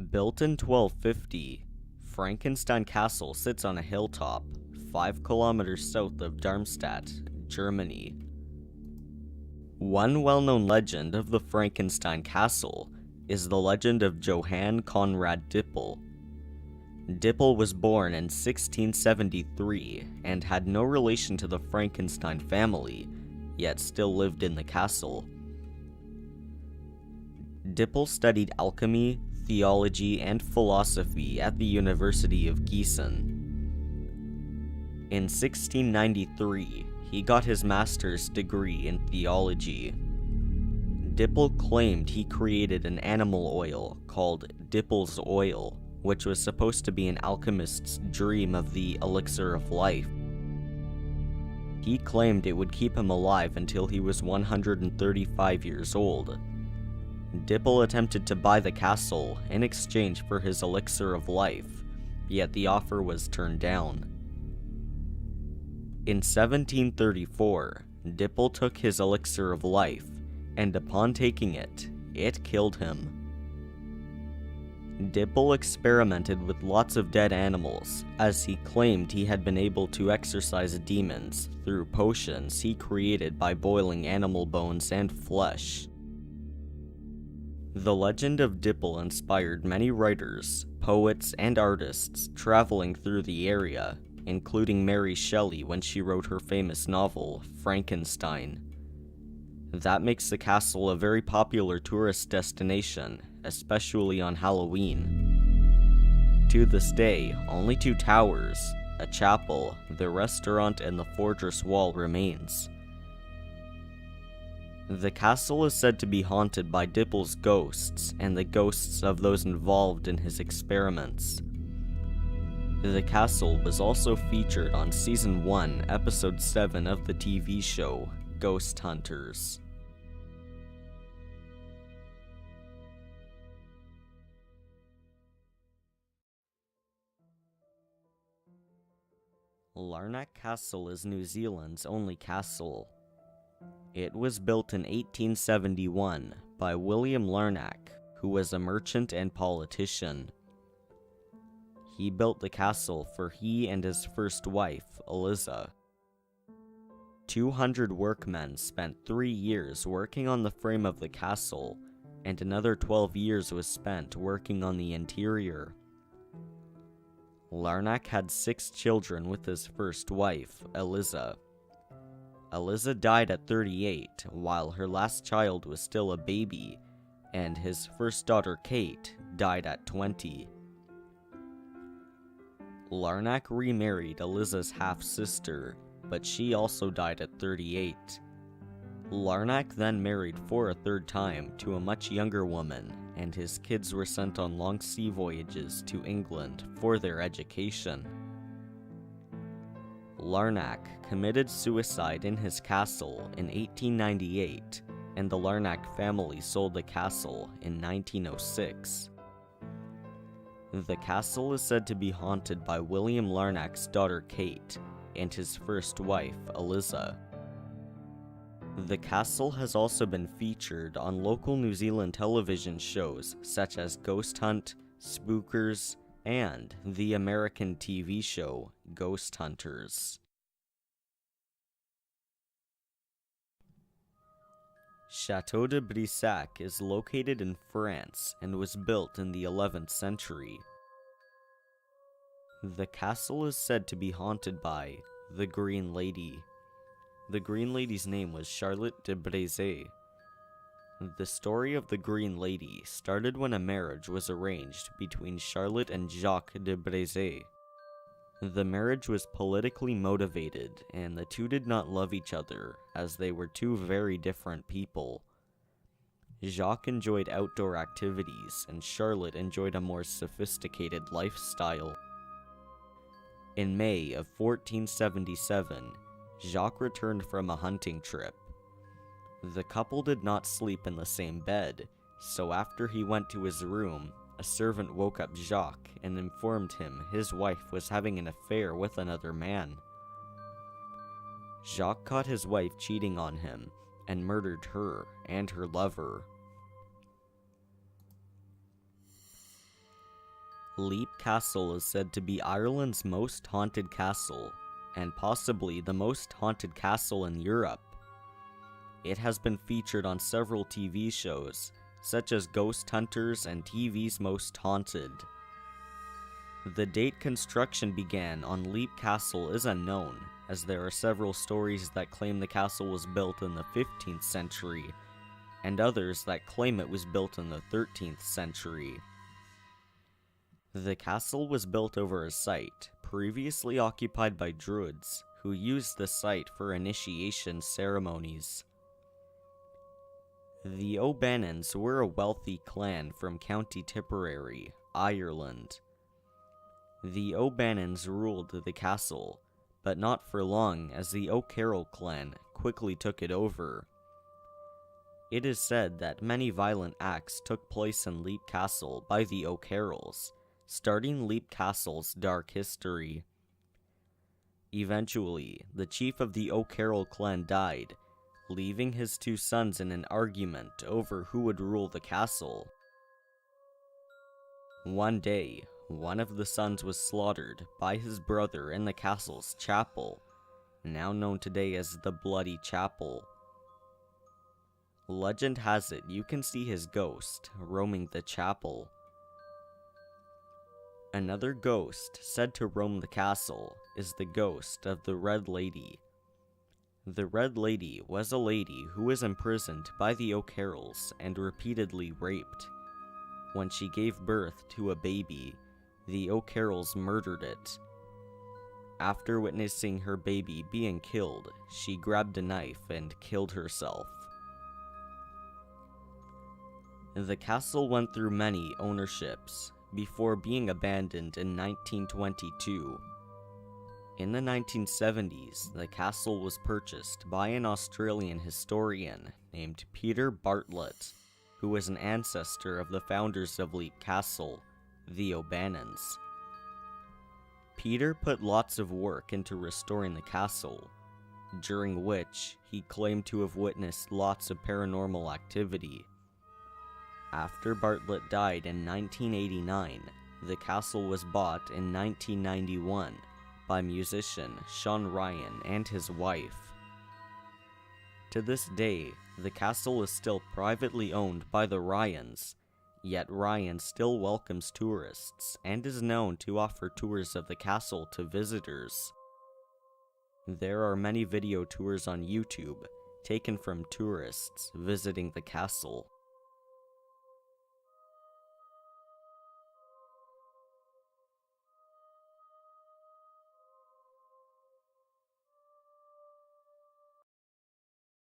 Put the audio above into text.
Built in 1250, Frankenstein Castle sits on a hilltop 5 kilometers south of Darmstadt, Germany. One well-known legend of the Frankenstein Castle is the legend of Johann Conrad Dippel. Dippel was born in 1673 and had no relation to the Frankenstein family, yet still lived in the castle. Dippel studied alchemy, theology, and philosophy at the University of Gießen. In 1693, he got his master's degree in theology. Dippel claimed he created an animal oil called Dippel's oil, which was supposed to be an alchemist's dream of the elixir of life. He claimed it would keep him alive until he was 135 years old. Dippel attempted to buy the castle in exchange for his elixir of life, yet the offer was turned down. In 1734, Dippel took his elixir of life, and upon taking it, it killed him. Dippel experimented with lots of dead animals, as he claimed he had been able to exorcise demons through potions he created by boiling animal bones and flesh. The legend of Dippel inspired many writers, poets, and artists traveling through the area, including Mary Shelley when she wrote her famous novel, Frankenstein. That makes the castle a very popular tourist destination, especially on Halloween. To this day, only 2 towers, a chapel, the restaurant, and the fortress wall remains. The castle is said to be haunted by Dippel's ghosts and the ghosts of those involved in his experiments. The castle was also featured on Season 1, Episode 7 of the TV show, Ghost Hunters. Larnac Castle is New Zealand's only castle. It was built in 1871 by William Larnac, who was a merchant and politician. He built the castle for he and his first wife, Eliza. 200 workmen spent 3 years working on the frame of the castle, and another 12 years was spent working on the interior. Larnac had 6 children with his first wife, Eliza. Eliza died at 38, while her last child was still a baby, and his first daughter, Kate, died at 20. Larnac remarried Eliza's half-sister, but she also died at 38. Larnac then married for a 3rd time to a much younger woman, and his kids were sent on long sea voyages to England for their education. Larnac committed suicide in his castle in 1898, and the Larnac family sold the castle in 1906. The castle is said to be haunted by William Larnac's daughter Kate and his first wife, Eliza. The castle has also been featured on local New Zealand television shows such as Ghost Hunt, Spookers, and the American TV show Ghost Hunters. Château de Brissac is located in France and was built in the 11th century. The castle is said to be haunted by the Green Lady. The Green Lady's name was Charlotte de Brézé. The story of the Green Lady started when a marriage was arranged between Charlotte and Jacques de Brézé. The marriage was politically motivated, and the two did not love each other, as they were 2 very different people. Jacques enjoyed outdoor activities, and Charlotte enjoyed a more sophisticated lifestyle. In May of 1477, Jacques returned from a hunting trip. The couple did not sleep in the same bed, so after he went to his room, a servant woke up Jacques and informed him his wife was having an affair with another man. Jacques caught his wife cheating on him and murdered her and her lover. Leap Castle is said to be Ireland's most haunted castle, and possibly the most haunted castle in Europe. It has been featured on several TV shows, such as Ghost Hunters and TV's Most Haunted. The date construction began on Leap Castle is unknown, as there are several stories that claim the castle was built in the 15th century, and others that claim it was built in the 13th century. The castle was built over a site previously occupied by Druids, who used the site for initiation ceremonies. The O'Bannons were a wealthy clan from County Tipperary, Ireland. The O'Bannons ruled the castle, but not for long, as the O'Carroll clan quickly took it over. It is said that many violent acts took place in Leap Castle by the O'Carrolls, starting Leap Castle's dark history. Eventually, the chief of the O'Carroll clan died, leaving his two sons in an argument over who would rule the castle. One day, one of the sons was slaughtered by his brother in the castle's chapel, now known today as the Bloody Chapel. Legend has it you can see his ghost roaming the chapel. Another ghost said to roam the castle is the ghost of the Red Lady. The Red Lady was a lady who was imprisoned by the O'Carrolls and repeatedly raped. When she gave birth to a baby, the O'Carrolls murdered it. After witnessing her baby being killed, she grabbed a knife and killed herself. The castle went through many ownerships before being abandoned in 1922. In the 1970s, the castle was purchased by an Australian historian named Peter Bartlett, who was an ancestor of the founders of Leap Castle, the O'Bannons. Peter put lots of work into restoring the castle, during which he claimed to have witnessed lots of paranormal activity. After Bartlett died in 1989, the castle was bought in 1991 by musician Sean Ryan and his wife. To this day, the castle is still privately owned by the Ryans, yet Ryan still welcomes tourists and is known to offer tours of the castle to visitors. There are many video tours on YouTube taken from tourists visiting the castle.